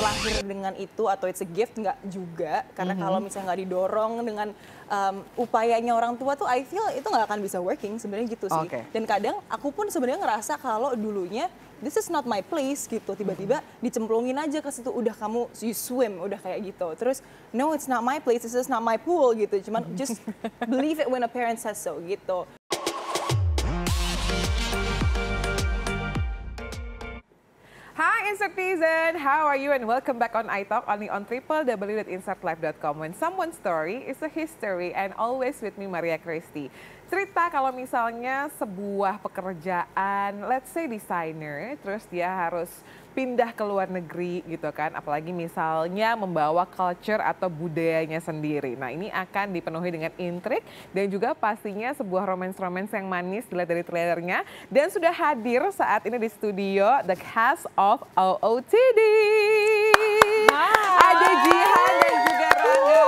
terlahir dengan itu atau it's a gift, nggak juga. Karena kalau misalnya nggak didorong dengan upayanya orang tua tuh, I feel itu nggak akan bisa working sebenarnya gitu sih. Dan kadang aku pun sebenarnya ngerasa kalau dulunya this is not my place gitu, tiba-tiba dicemplungin aja ke situ, udah kamu you swim, udah kayak gitu. Terus no, it's not my place, this is not my pool gitu. Cuman just believe it when a parent says so gitu. Hi Insertizen, how are you and welcome back on iTalk only on www.insertlife.com. When someone's story is a history and always with me Maria Christy. Cerita kalau misalnya sebuah pekerjaan, let's say designer, terus dia harus pindah ke luar negeri gitu kan, apalagi misalnya membawa culture atau budayanya sendiri. Nah ini akan dipenuhi dengan intrik dan juga pastinya sebuah romance-romance yang manis dilihat dari trailernya. Dan sudah hadir saat ini di studio the cast of OOTD. Ada Jihan dan juga Rangga.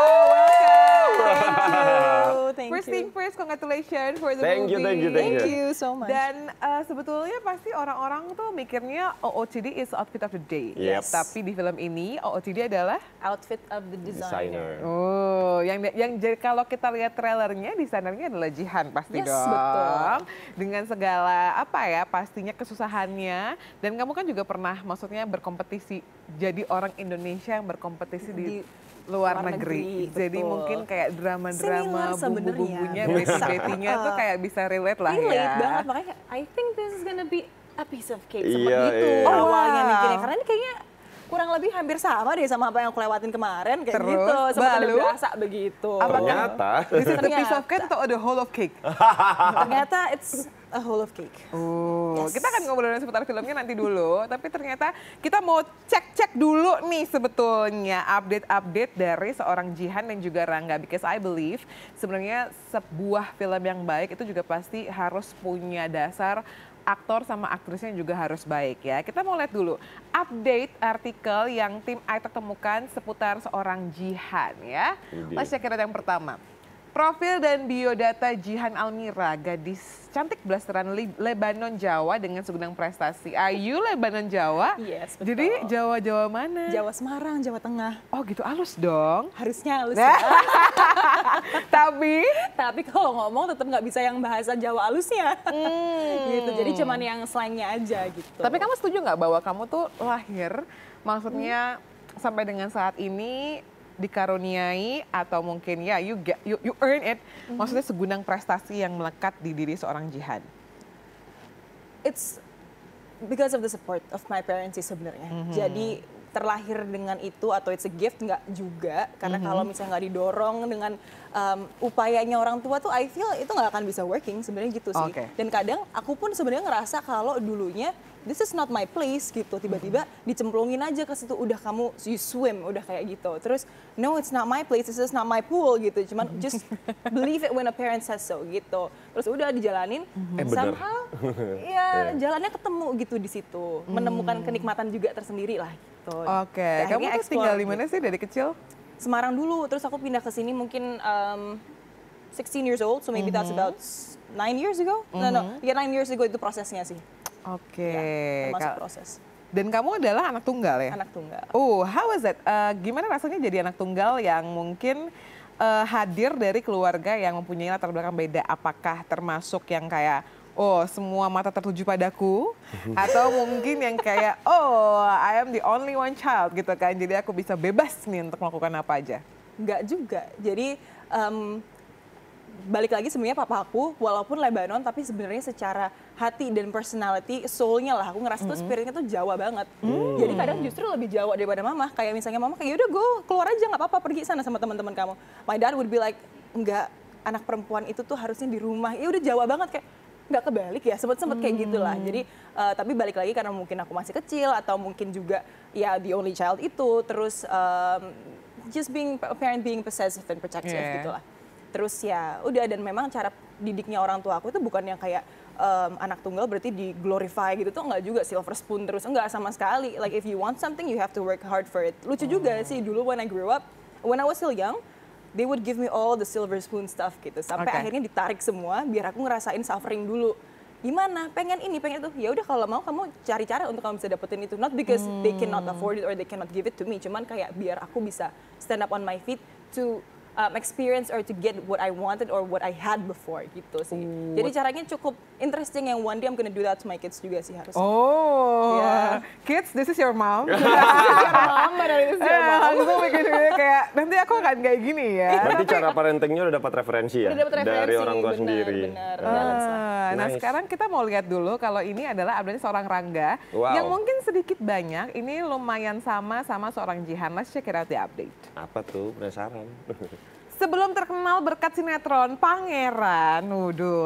First thing first, congratulations for the movie. Thank you so much. Dan sebetulnya pasti orang-orang tuh mikirnya OOTD is outfit of the day. Yes. Tapi di film ini OOTD adalah Outfit of the designer. Oh, yang kalau kita lihat trailernya, desainernya adalah Jihan pasti dong. Betul. Dengan segala pastinya kesusahannya. Dan kamu kan juga pernah maksudnya berkompetisi jadi orang Indonesia yang berkompetisi di luar negeri. Jadi mungkin kayak drama-drama, bumbu-bumbunya, beti-betinya tuh kayak bisa relate lah ya. Relate banget, makanya I think this is gonna be a piece of cake seperti itu awalnya mikirnya. Karena ini kayaknya kurang lebih hampir sama deh sama apa yang aku lewatin kemarin kayak gitu. Sempat ada berasa begitu. Ternyata. Is it a piece of cake atau the whole of cake? Ternyata it's a whole of cake. Oh, kita akan ngobrolin seputar filmnya nanti dulu. Tapi ternyata kita mau cek-cek dulu nih sebetulnya update-update dari seorang Jihan dan juga Rangga. Because I believe sebenarnya sebuah film yang baik itu juga pasti harus punya dasar aktor sama aktrisnya juga harus baik ya. Kita mau lihat dulu update artikel yang tim iTalk temukan seputar seorang Jihan ya. Let's check it out yang pertama. Profil dan biodata Jihan Almira, gadis cantik blasteran Lebanon Jawa dengan segudang prestasi. Ayu Lebanon Jawa? Yes, betul. Jadi Jawa mana? Jawa Semarang, Jawa Tengah. Oh gitu, halus dong. Harusnya halus ya. Tapi kalau ngomong tetap nggak bisa yang bahasa Jawa halusnya. Gitu, jadi cuman yang slangnya aja gitu. Tapi kamu setuju nggak bahwa kamu tuh lahir, maksudnya sampai dengan saat ini dikaruniai atau mungkin ya you earn it, maksudnya segudang prestasi yang melekat di diri seorang Jihan? It's because of the support of my parents sih sebenarnya. Jadi terlahir dengan itu atau it's a gift nggak juga. Karena kalau misalnya nggak didorong dengan upayanya orang tua tuh, I feel itu nggak akan bisa working sebenarnya gitu sih. Dan kadang aku pun sebenarnya ngerasa kalau dulunya this is not my place gitu, tiba-tiba dicemplungin aja ke situ, udah kamu you swim, udah kayak gitu. Terus no, it's not my place, this is not my pool gitu. Cuman just believe it when a parent says so gitu. Terus udah dijalanin, somehow ya jalannya ketemu gitu di situ, menemukan kenikmatan juga tersendiri lah gitu. Kamu tuh tinggal di mana sih dari kecil? Semarang dulu, terus aku pindah ke sini mungkin 16 years old, so maybe that's about 9 years ago. No, 9 years ago itu prosesnya sih. Ya, termasuk proses. Dan kamu adalah anak tunggal ya? Anak tunggal. Oh, how was that? Gimana rasanya jadi anak tunggal yang mungkin hadir dari keluarga yang mempunyai latar belakang beda? Apakah termasuk yang kayak, oh semua mata tertuju padaku? Atau mungkin yang kayak, oh I am the only one child gitu kan, jadi aku bisa bebas nih untuk melakukan apa aja? Enggak juga, jadi balik lagi sebenarnya papa aku walaupun Lebanon tapi sebenarnya secara hati dan personality, soul-nya lah aku ngerasa tuh spiritnya tuh Jawa banget. Jadi kadang justru lebih Jawa daripada mama. Kayak misalnya mama kayak yaudah gue keluar aja nggak apa-apa, pergi sana sama teman-teman kamu. My dad would be like enggak, anak perempuan itu tuh harusnya di rumah. Ya udah Jawa banget, kayak nggak kebalik ya, sempet kayak gitulah. Jadi tapi balik lagi karena mungkin aku masih kecil atau mungkin juga ya the only child itu, terus just being a parent being possessive and protective gitulah. Terus ya udah, dan memang cara didiknya orang tua aku itu bukan yang kayak anak tunggal berarti di glorify gitu tuh, enggak juga silver spoon terus, enggak sama sekali. Like if you want something you have to work hard for it. Lucu juga sih dulu when I grew up, when I was still young, they would give me all the silver spoon stuff gitu. Sampai akhirnya ditarik semua biar aku ngerasain suffering dulu. gimana, pengen ini, pengen itu. Ya udah kalau mau kamu cari cara untuk kamu bisa dapetin itu. Not because they cannot afford it or they cannot give it to me. Cuman kayak biar aku bisa stand up on my feet to experience or to get what I wanted or what I had before gitu sih. Jadi caranya cukup interesting yang one day I'm gonna do that to my kids juga sih harusnya. Oh, Yeah. kids, this is your mom. Mama dari itu Aku mikir kayak nanti aku akan kayak gini ya. Berarti cara parentingnya udah dapat referensi ya? Udah dapet referensi, Dari orang tua bener, sendiri. bener, balance lah. Nah Nice. sekarang kita mau lihat dulu kalau ini adalah update seorang Rangga Wow. yang mungkin sedikit banyak ini lumayan sama seorang Jihan. Let's check it out the update. Apa tuh? Penasaran. Sebelum terkenal berkat sinetron Pangeran,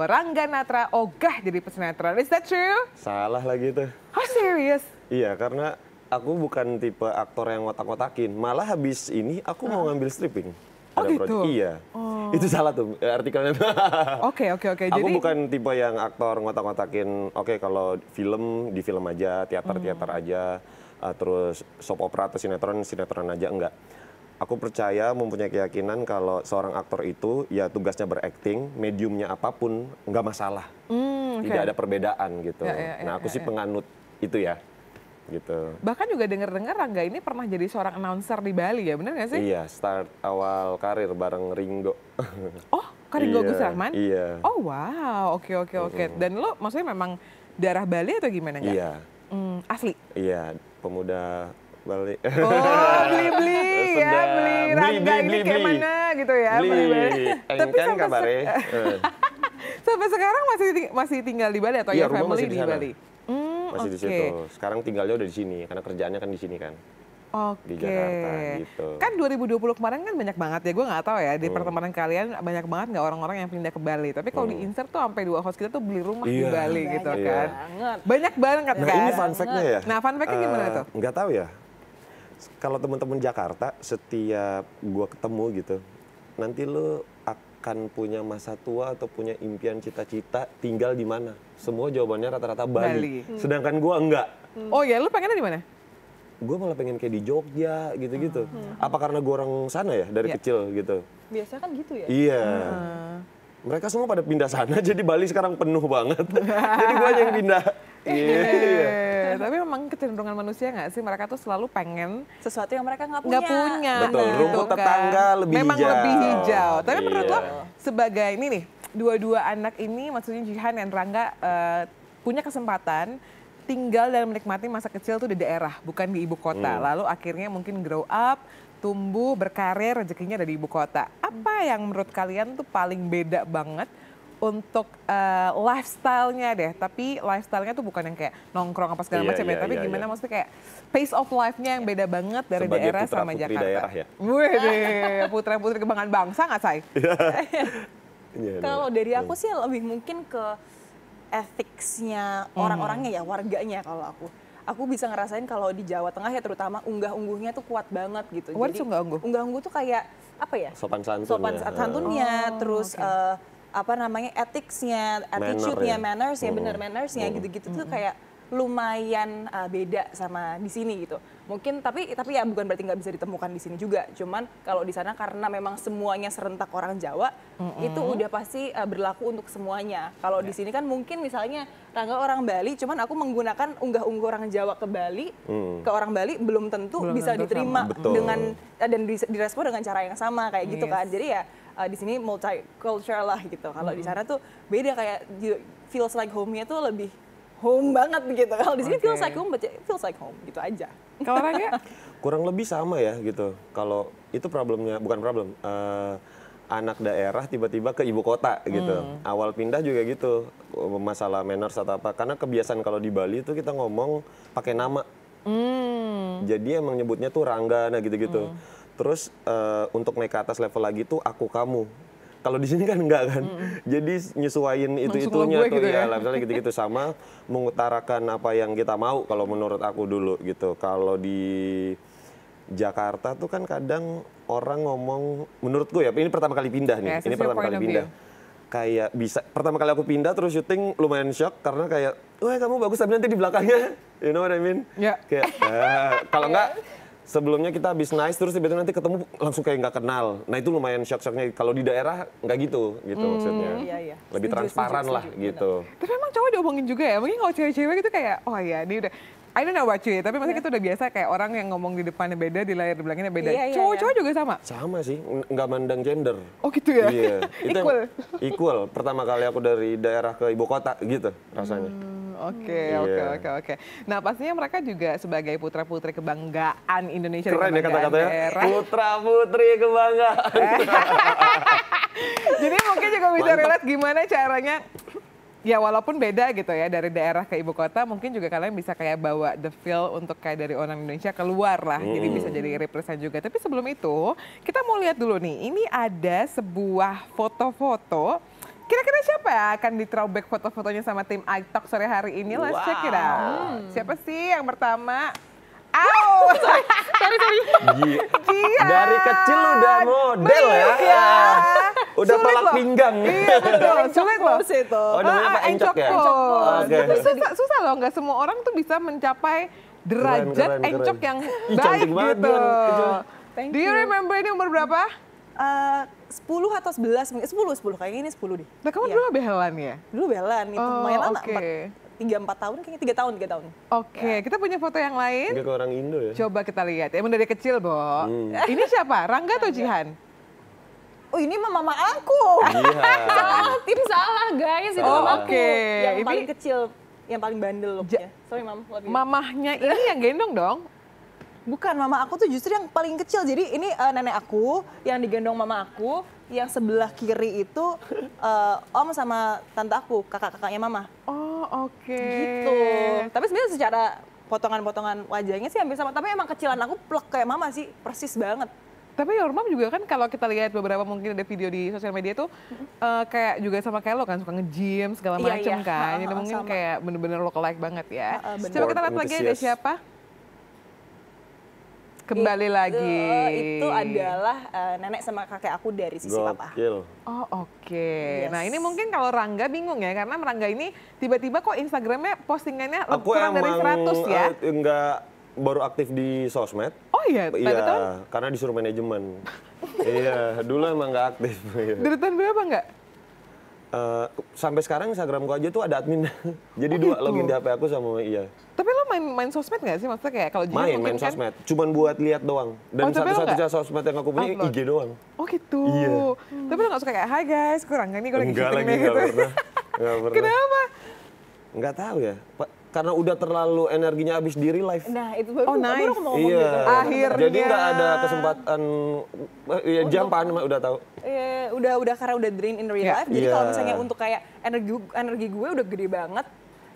Rangga Natra ogah jadi pesinetron. Is that true? Salah lagi tuh. Oh serious? Iya, karena aku bukan tipe aktor yang ngotak-ngotakin. Malah habis ini aku mau ngambil stripping. Oh, Ada gitu? project. Iya. Itu salah tuh artikelnya. Oke. Aku Jadi bukan tipe yang aktor ngotak-ngotakin. Oke, kalau film di film aja, teater aja, terus soap opera atau sinetron aja, enggak. Aku percaya, mempunyai keyakinan kalau seorang aktor itu ya tugasnya berakting, mediumnya apapun nggak masalah. oke. Tidak ada perbedaan gitu. Ya, Nah, aku sih penganut itu ya. Gitu. bahkan juga dengar-dengar Rangga ini pernah jadi seorang announcer di Bali ya, benar nggak sih? Iya, start awal karir bareng Ringo. Oh, Karingo Iya, Gus Rahman? iya. Oh wow, oke. Dan lo maksudnya memang darah Bali atau gimana nggak? Iya, Asli? iya, pemuda Bali. Oh, beli-beli ya, Sedap. beli Rangga ini kayak mana gitu ya. Beli. Tapi Kan sampai, kabare. sampai sekarang masih tinggal di Bali atau Iya, your rumah family masih di di sana. Bali? Masih di oke. situ. Sekarang tinggalnya udah di sini karena kerjaannya kan di sini kan. Di Oke. Jakarta, gitu. Kan 2020 kemarin kan banyak banget ya, gue nggak tahu ya di pertemanan kalian banyak banget nggak orang-orang yang pindah ke Bali. Tapi kalau di insert tuh sampai 2 host kita tuh beli rumah di Iya. Bali gitu Banyak kan. banget. Banyak banget Nah, kan. ini fun fact-nya ya. Nah, fun fact-nya gimana tuh? Nggak tahu ya. Kalau teman-teman Jakarta, setiap gua ketemu gitu, nanti lu akan punya masa tua atau punya impian cita-cita tinggal di mana? Semua jawabannya rata-rata Bali. Bali. Sedangkan gua enggak. Oh ya, lu pengennya di mana? Gue malah pengen kayak di Jogja gitu-gitu. Apa karena gue orang sana ya dari Iya. kecil gitu? Biasa kan gitu ya. Iya. Mereka semua pada pindah sana, jadi Bali sekarang penuh banget. Jadi gue aja yang pindah. Iya. Tapi memang kecenderungan manusia nggak sih, mereka tuh selalu pengen Sesuatu yang mereka nggak punya. nggak punya. Betul, gitu rumput kan. tetangga lebih Memang hijau. lebih hijau. Tapi menurut Iya. lo sebagai ini nih, dua-dua anak ini maksudnya Jihan dan Rangga punya kesempatan tinggal dan menikmati masa kecil tuh di daerah, bukan di ibu kota. Lalu akhirnya mungkin grow up, tumbuh, berkarir, rezekinya ada di ibu kota. Apa yang menurut kalian tuh paling beda banget untuk lifestyle-nya deh? Tapi lifestyle-nya tuh bukan yang kayak nongkrong apa segala Iya, macam ya, iya, tapi iya, gimana iya. maksudnya kayak pace of life-nya yang beda banget dari Sebagai daerah sama putra-putri Jakarta. daerah ya? Wih deh, putra-putri kebanggaan bangsa nggak, Say? Iya, Kalau dari aku sih lebih mungkin ke ethics-nya orang-orangnya ya, warganya kalau aku. Aku bisa ngerasain kalau di Jawa Tengah ya terutama unggah-ungguhnya tuh kuat banget gitu. What is unggah-ungguh? Unggah-ungguh tuh kayak apa ya? Sopan santun Sopan ya. santunnya, terus apa namanya ethics-nya, attitude-nya, ya. manners-nya, bener manners-nya gitu-gitu tuh kayak lumayan beda sama di sini gitu. Mungkin tapi ya bukan berarti nggak bisa ditemukan di sini juga. Cuman kalau di sana karena memang semuanya serentak orang Jawa, itu udah pasti berlaku untuk semuanya. Kalau di sini kan mungkin misalnya Rangga orang Bali, cuman aku menggunakan unggah-ungguh orang Jawa ke Bali, ke orang Bali belum tentu Belum bisa tentu diterima sama. Betul. dengan dan direspon dengan cara yang sama kayak gitu Yes. kan. Jadi ya di sini multicultural lah gitu. Kalau di sana tuh beda kayak feels like home-nya tuh lebih home banget gitu. Kalau di sini Oke. feels like home, but it feels like home gitu aja. Kalau Rangga? Kurang lebih sama ya gitu. Kalau itu problemnya, bukan problem. Anak daerah tiba-tiba ke ibu kota gitu. Awal pindah juga gitu. Masalah manners atau apa. Karena kebiasaan kalau di Bali itu kita ngomong pakai nama. Jadi emang nyebutnya tuh Rangga, nah gitu-gitu. Terus untuk naik ke atas level lagi tuh aku kamu. Kalau di sini kan enggak kan. Jadi nyesuaiin itu-itunya gue tuh gitu ya, ya. misalnya gitu-gitu sama mengutarakan apa yang kita mau kalau menurut aku dulu gitu. Kalau di Jakarta tuh kan kadang orang ngomong, menurutku ya, ini pertama kali pindah nih. Yes, Ini it's your pertama point kali of pindah. view. Kayak bisa pertama kali aku pindah terus syuting lumayan shock karena kayak, wah kamu bagus tapi nanti di belakangnya, you know what I mean? Ya. Kayak kalau enggak sebelumnya kita habis nice terus tiba-tiba nanti ketemu langsung kayak nggak kenal. Nah itu lumayan shock-shocknya. Kalau di daerah nggak gitu maksudnya. Iya. Lebih transparan lah gitu. Tapi emang cowok diomongin juga ya, mungkin kalau cewek-cewek gitu kayak, oh ya ini udah, I don't know about you, tapi maksudnya kita udah biasa kayak orang yang ngomong di depannya beda, di layar di belakangnya beda. Iya. Cowok-cowok juga sama? Sama sih, nggak mandang gender. Oh gitu ya? Iya, itu Equal? equal. Pertama kali aku dari daerah ke ibu kota gitu rasanya. Oke. Nah pastinya mereka juga sebagai putra-putri kebanggaan Indonesia. Keren ya kebanggaan kata-katanya, daerah. putra-putri kebanggaan. Jadi mungkin juga bisa relate gimana caranya. Ya walaupun beda gitu ya dari daerah ke ibu kota, mungkin juga kalian bisa kayak bawa the feel untuk kayak dari orang Indonesia keluar lah. Jadi bisa jadi represent juga. Tapi sebelum itu, kita mau lihat dulu nih. Ini ada sebuah foto-foto. Kira-kira siapa ya akan di throwback foto-fotonya sama tim iTalk sore hari ini? Let's check it out. Siapa sih yang pertama? Sorry. Dari kecil udah model ya. Udah Sulit tolak loh. pinggang. Iya betul, sulit loh. itu. Oh, namanya apa? Encok ya? Oke. Tapi susah loh, nggak semua orang tuh bisa mencapai derajat Keren. encok yang Ih, baik cantik banget, gitu. Dian. Kecil. Thank Do you you. remember ini umur berapa? 10 atau 11 mungkin 10 kayaknya ini 10 deh. Nah kamu Iya. dulu behelan ya? Dulu belan itu lumayan lama. Oke. 3-4 tahun kayaknya 3 tahun. Oke, kita punya foto yang lain. Dia ke orang Indo ya. Coba kita lihat. Emang dari kecil, Bo. Ini siapa? Rangga atau Jihan? Oh ini mama aku. Iya. Tim salah guys, itu Oh, mama aku. oke. Yang Ini- paling kecil, yang paling bandel looknya. Sorry mam, love you. Mamahnya ini yang gendong dong? Bukan, mama aku tuh justru yang paling kecil. Jadi ini nenek aku yang digendong mama aku, yang sebelah kiri itu om sama tante aku, kakak-kakaknya mama. Oh, oke. Gitu. Tapi sebenarnya secara potongan-potongan wajahnya sih hampir sama. Tapi emang kecilan aku plek kayak mama sih, persis banget. Tapi your mom juga kan kalau kita lihat beberapa mungkin ada video di sosial media tuh kayak juga sama kayak lo kan suka nge-gym segala Iya, macem iya. kan. Jadi Ha-ha, mungkin sama. kayak bener-bener lo like banget ya. Bener. Coba kita lihat lagi ada Enthusiast. siapa? Kembali lagi. Itu adalah nenek sama kakek aku dari sisi papa. Gokil. Oh oke. Yes. Nah ini mungkin kalau Rangga bingung ya karena Rangga ini tiba-tiba kok Instagramnya postingannya Aku kurang dari 100 ya. enggak baru aktif di sosmed. Oh iya, berapa tahun? Iya, karena disuruh manajemen. Iya, dulu emang nggak aktif. Iya. Dari tahun berapa nggak? Sampai sekarang Instagramku aja tuh ada admin. Jadi dua gitu? login di HP aku sama iya. Tapi lo main sosmed nggak sih? Maksudnya kayak kalau Jihan Main mungkin kan- sosmed. Cuman buat lihat doang. Dan Oh, tapi lo satu-satunya sosmed yang aku punya upload? IG doang. Oh gitu. Iya. Tapi lo nggak suka kayak, hai guys, gue Rangga nih, gue lagi Enggak syuting lagi, nih enggak gitu. pernah. Enggak pernah. Kenapa? Enggak tahu ya. Karena udah terlalu energinya habis di real life. Nah itu baru, Oh, nice. baru aku mau ngomong Iya. gitu. Akhirnya. Jadi nggak ada kesempatan. Ya jampan udah tahu. Udah karena udah drain in real Iya. life. Jadi Iya. kalau misalnya untuk kayak energi gue udah gede banget.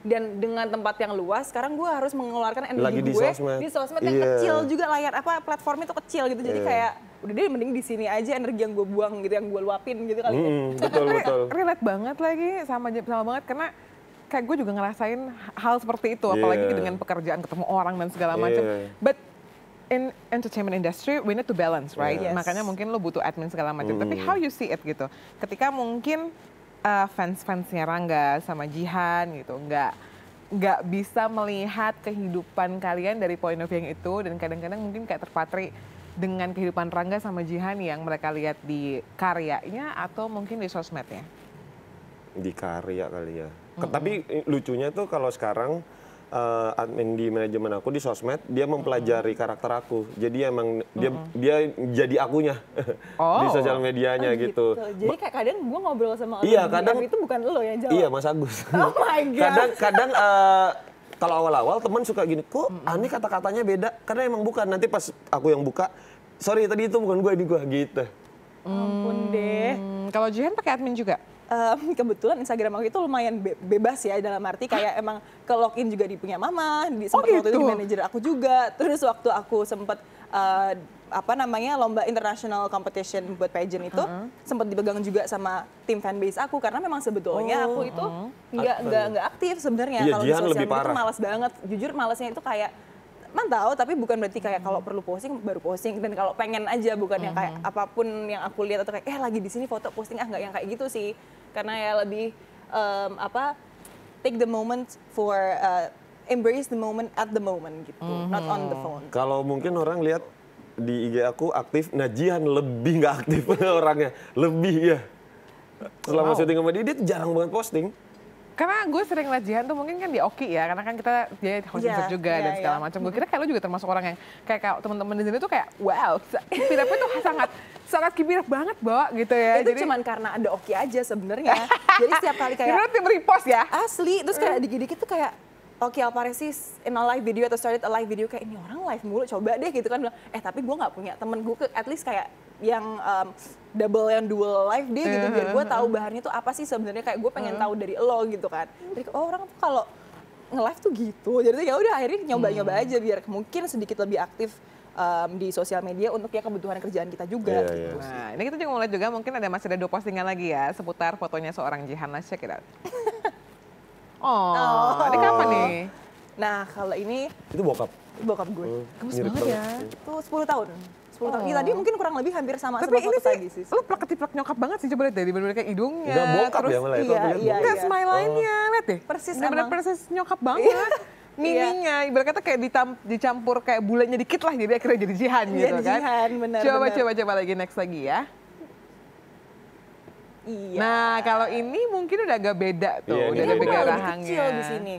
Dan dengan tempat yang luas, sekarang gue harus mengeluarkan energi Lagi di gue sosmed. di sosmed yang Iya. kecil juga, layar platformnya tuh kecil gitu. Jadi Iya. kayak udah deh mending di sini aja energi yang gue buang gitu, yang gue luapin gitu kali. Betul Tapi betul. relate banget lagi sama banget karena kayak gue juga ngerasain hal seperti itu, apalagi Iya. dengan pekerjaan ketemu orang dan segala macam. Iya. But in entertainment industry we need to balance, right? Yes. Makanya mungkin lo butuh admin segala macam. Tapi how you see it gitu? Ketika mungkin fans-fansnya Rangga sama Jihan gitu nggak bisa melihat kehidupan kalian dari point of view yang itu, dan kadang-kadang mungkin kayak terpatri dengan kehidupan Rangga sama Jihan yang mereka lihat di karyanya atau mungkin di sosmednya. Di karya kali ya. Tapi lucunya tuh kalau sekarang admin di manajemen aku di sosmed dia mempelajari karakter aku. Jadi emang dia jadi akunya di Oh. sosial medianya gitu. Jadi kayak kadang gue ngobrol sama Iya, lo, kadang- itu bukan lo yang jawab. Iya Mas Agus. Oh my God. Kadang kalau awal-awal teman suka gini, kok aneh kata-katanya beda. Karena emang bukan. Nanti pas aku yang buka, sorry tadi itu bukan gue, ini gue gitu. Ampun deh. Kalau Jihan pakai admin juga? Kebetulan Instagram aku itu lumayan bebas ya, dalam arti kayak emang ke login juga di punya mama, sempat waktu itu gitu? di manajer aku juga. Terus waktu aku sempat lomba international competition buat pageant itu sempat dipegang juga sama tim fanbase aku, karena memang sebetulnya aku itu nggak aktif sebenarnya. Iya, Kalau di Jihan sosial lebih media itu parah. malas banget. Jujur malasnya itu kayak mantau, tapi bukan berarti kayak kalau perlu posting baru posting, dan kalau pengen aja, bukan yang kayak apapun yang aku lihat atau kayak lagi di sini foto posting, nggak yang kayak gitu sih, karena ya lebih take the moment for embrace the moment at the moment gitu, not on the phone. Kalau mungkin orang lihat di IG aku aktif, nah Jihan lebih nggak aktif orangnya, lebih ya. Selama syuting sama dia tuh jarang banget posting. Karena gue sering liat Jihan tuh mungkin kan di Oki ya, karena kan kita dia host juga dan segala macam. Gue kira kayak lo juga termasuk orang yang kayak teman-teman di sini tuh kayak wow, keep it up-nya tuh sangat keep it up banget, Bo, gitu ya. Itu cuman karena ada Oki aja sebenarnya. Jadi setiap kali kayak tim repost ya. Asli, terus kayak dikit-dikit tuh kayak Oki Alparesis in a live video atau started a live video, kayak ini orang live mulu, coba deh gitu kan, bilang tapi gue nggak punya temen gue at least kayak yang double yang dual live dia gitu, biar gue tahu bahannya tuh apa sih sebenarnya, kayak gue pengen tahu dari lo gitu kan. Jadi orang tuh kalau nge-live tuh gitu, jadi ya udah akhirnya nyoba-nyoba aja biar mungkin sedikit lebih aktif di sosial media untuk ya kebutuhan kerjaan kita juga. Gitu. Nah, ini kita juga mau lihat juga mungkin masih ada 2 postingan lagi ya seputar fotonya seorang Jihan. Let's check it out. Ini kapan nih? Nah, kalau ini Itu bokap gue. Gemes banget ya. Itu 10 tahun. 10 tahun. Iya, tadi mungkin kurang lebih hampir sama Tapi ini foto tadi sih. lu plak-ketiplak nyokap banget sih, coba lihat deh, bener-bener kayak hidungnya. Udah bokap ya malah itu. Enggak, smile line-nya, lihat deh. Persis bener-bener emang. persis nyokap banget. Mininya, ibarat kata kayak dicampur kayak bulannya dikit lah, jadi akhirnya jadi Jihan gitu Jadi kan. Jihan, bener. Coba lagi, next lagi ya. Iya. Nah, kalau ini mungkin udah agak beda tuh, Iya, udah ini ada beda lebih rahangnya. kecil di sini.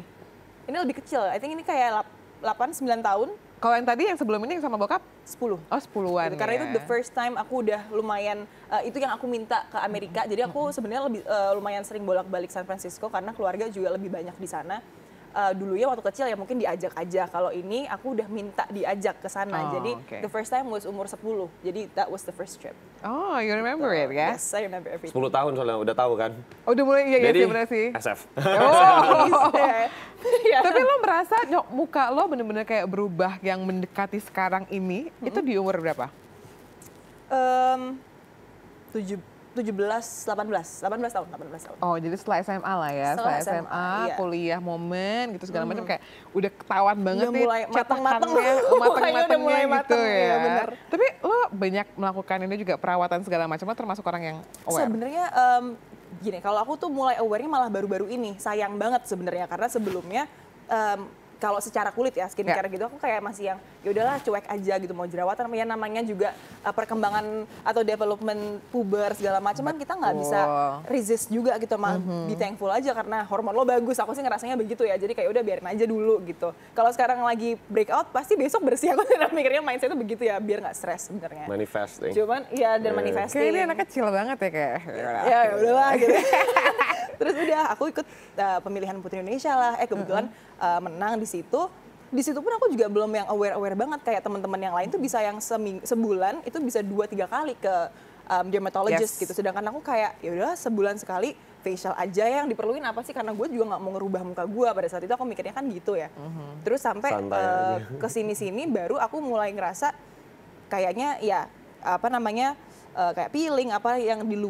Ini lebih kecil. I think ini kayak 8-9 tahun. Kalau yang tadi yang sebelum ini yang sama bokap? 10. Oh, 10-an Gitu, karena ya. itu the first time aku udah lumayan, itu yang aku minta ke Amerika. Jadi aku sebenarnya lebih lumayan sering bolak-balik San Francisco karena keluarga juga lebih banyak di sana. Dulunya waktu kecil ya mungkin diajak aja. Kalau ini aku udah minta diajak ke sana. Jadi the first time was umur 10. Jadi that was the first trip. Oh, you remember it ya? Yes, I remember everything. 10 tahun soalnya udah tahu kan. Oh, udah mulai iya Jadi sih bener sih. SF. Oh. Iya. Tapi lo merasa muka lo bener-bener kayak berubah yang mendekati sekarang ini, itu di umur berapa? 18 tahun. Oh, jadi setelah SMA lah ya, setelah SMA, iya. kuliah momen gitu segala macam kayak udah ketahuan banget Udah nih mulai mateng-mateng. mateng-matengnya Udah mulai gitu mateng, ya. iya, bener. Tapi lo banyak melakukan ini juga perawatan segala macam, lo termasuk orang yang aware? Sebenarnya gini, kalau aku tuh mulai aware-nya malah baru-baru ini. Sayang banget sebenarnya karena sebelumnya kalau secara kulit ya skincare gitu aku kayak masih yang ya udahlah cuek aja gitu, mau jerawatan ya namanya juga perkembangan atau development puber segala macam kan kita nggak bisa resist juga gitu, mah be thankful aja karena hormon lo bagus. Aku sih ngerasanya begitu ya, jadi kayak udah biarin aja dulu gitu. Kalau sekarang lagi breakout pasti besok bersih, aku tidak mikirnya mindset itu begitu ya biar nggak stres sebenarnya. Manifesting. Cuman ya dan manifesting. Kayak ini anak kecil banget ya kayak. Ya udahlah gitu. Terus udah aku ikut pemilihan Putri Indonesia lah. Kebetulan menang di situ. Di situ pun aku juga belum yang aware banget kayak teman-teman yang lain tuh bisa yang sebulan itu bisa 2-3 kali ke dermatologist gitu. Sedangkan aku kayak ya udah sebulan sekali facial aja, yang diperluin apa sih, karena gue juga nggak mau ngerubah muka gue pada saat itu, aku mikirnya kan gitu ya. Terus sampai ke sini baru aku mulai ngerasa kayaknya ya apa namanya kayak peeling apa yang di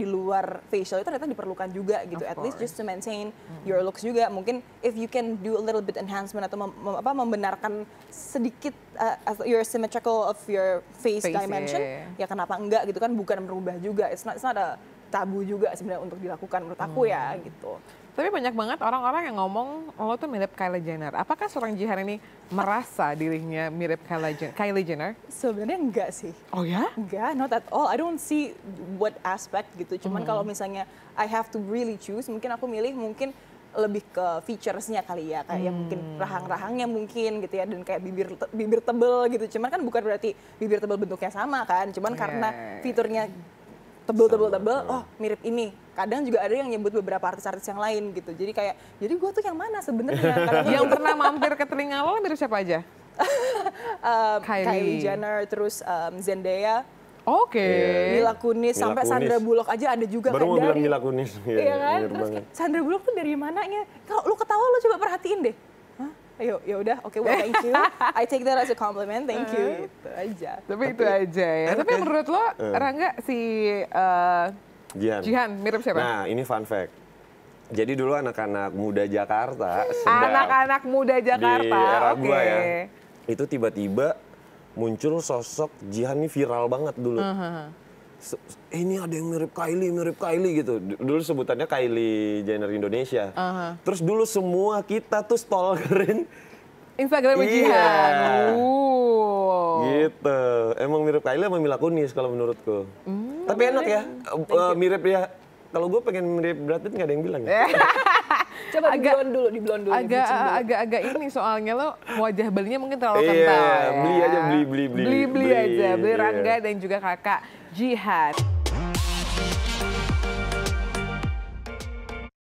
luar facial itu ternyata diperlukan juga gitu, at least just to maintain your looks juga. Mungkin if you can do a little bit enhancement atau membenarkan sedikit your symmetrical of your face dimension, ya kenapa enggak gitu kan, bukan merubah juga, it's not a tabu juga sebenarnya untuk dilakukan menurut aku ya gitu. Tapi banyak banget orang-orang yang ngomong lo tuh mirip Kylie Jenner. Apakah seorang Jihan ini merasa dirinya mirip Kylie Jenner? Sebenarnya enggak sih. Oh ya? Enggak, not at all. I don't see what aspect gitu. Cuman kalau misalnya I have to really choose, mungkin aku milih mungkin lebih ke features-nya kali ya, kayak mungkin rahang-rahangnya mungkin gitu ya, dan kayak bibir tebel gitu. Cuman kan bukan berarti bibir tebel bentuknya sama kan. Cuman karena fiturnya tebel, oh mirip ini. Kadang juga ada yang nyebut beberapa artis-artis yang lain gitu. Jadi kayak, jadi gue tuh yang mana sebenarnya? Yang pernah mampir ke telinga lo mirip siapa aja? Kylie Jenner, terus Zendaya, Oke. Mila Kunis, sampai Sandra Bullock aja ada juga. Baru mau kayak bilang Mila Kunis. Iya kan? Terus kayak, Sandra Bullock tuh dari mananya? Kalau lu ketawa lu coba perhatiin deh. Hah? Ayo, ya udah, oke, well thank you. I take that as a compliment, thank you. Itu aja. Tapi itu aja ya. Tapi menurut lo, Rangga, si Jihan mirip siapa? Nah, ini fun fact. Jadi dulu anak-anak muda Jakarta Anak-anak muda Jakarta, di era oke. gua ya, itu tiba-tiba muncul sosok Jihan ini viral banget dulu. ini ada yang mirip Kylie gitu. Dulu sebutannya Kylie Jenner Indonesia. Terus dulu semua kita tuh stalkerin Instagram Iya. Jihan. Gitu. Emang mirip Kylie sama Mila Kunis kalau menurutku. Tapi enak ya, mirip ya. Kalau gue pengen mirip Brad Pitt nggak ada yang bilang ya. Coba di blonde dulu, Agak ini soalnya lo wajah belinya mungkin terlalu Iya, kental ya. beli aja, beli. Beli aja, beli Iya. Rangga dan juga kakak Jihan.